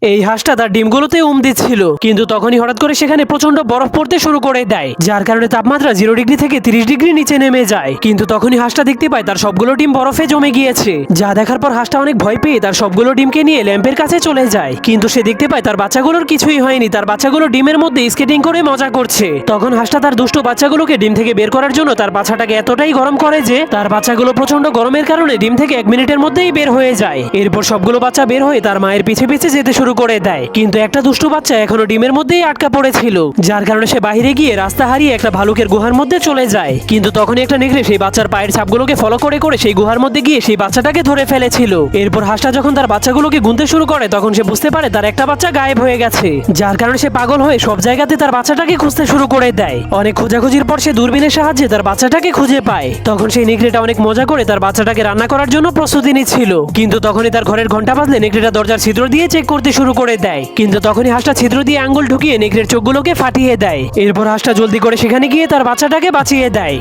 এই হাঁসটা তার ডিমগুলোতে দিচ্ছিল, কিন্তু তখনই হঠাৎ করে সেখানে প্রচন্ড বরফ পড়তে শুরু করে দেয়, যার কারণে তাপমাত্রা 0 ডিগ্রি থেকে 30 ডিগ্রি নিচে নেমে যায়। কিন্তু তখনই হাঁসটা দেখতে পায় তার সবগুলো ডিম বরফে জমে গিয়েছে, যা দেখার পর হাঁসটা অনেক ভয় পেয়ে তার সবগুলো ডিমকে নিয়ে ল্যাম্পের কাছে চলে যায়। কিন্তু সে দেখতে পায় তার বাচ্চাগুলোর কিছুই হয়নি, তার বাচ্চাগুলো ডিমের মধ্যে স্কেটিং করে মজা করছে। তখন হাঁসটা তার দুষ্ট বাচ্চাগুলোকে ডিম থেকে বের করার জন্য তার বাচ্চাটাকে এতটাই গরম করে যে তার বাচ্চাগুলো প্রচন্ড গরমের কারণে ডিম থেকে 1 মিনিটের মধ্যেই বের হয়ে যায়। এরপর সবগুলো বাচ্চা বের হয়ে তার মায়ের পিছে পিছে যেতে শুরু করে দেয়, কিন্তু একটা দুষ্টু বাচ্চা এখনো ডিমের মধ্যেই আটকা পড়েছিল, যার কারণে সে বাইরে গিয়ে রাস্তা হারিয়ে একটা ভালুকের গুহার মধ্যে চলে যায়। কিন্তু তখনই একটা নেকড়ে সেই বাচ্চার পায়ের ছাপগুলোকে ফলো করে করে সেই গুহার মধ্যে গিয়ে সেই বাচ্চাটাকে ধরে ফেলেছিল। এরপর হাঁসটা যখন তার বাচ্চাগুলোকে গুনতে শুরু করে তখন সে বুঝতে পারে তার একটা বাচ্চা গায়েব হয়ে গেছে, যার কারণে সে পাগল হয়ে সব জায়গাতে তার বাচ্চাটাকে খুঁজতে শুরু করে দেয়। অনেক খোঁজাখুঁজির পর সে দূরবীনের সাহায্যে তার বাচ্চাটাকে খুঁজে পায়। তখন সেই নেকড়েটা অনেক মজা করে তার বাচ্চাটাকে রান্না করার জন্য প্রস্তুতি নিচ্ছিল, কিন্তু তখনই তার ঘরের ঘন্টা বাজলে নেকড়েটা দরজার ছিদ্র দিয়ে চেক করতে শুরু করে দেয়। কিন্তু তখনই হাঁসটা ছিদ্র দিয়ে আঙ্গুল ঢুকিয়ে নেকড়ের চোখগুলোকে ফাটিয়ে দেয়। এরপর হাঁসটা জলদি করে সেখানে গিয়ে তার বাচ্চাটাকে বাঁচিয়ে দেয়।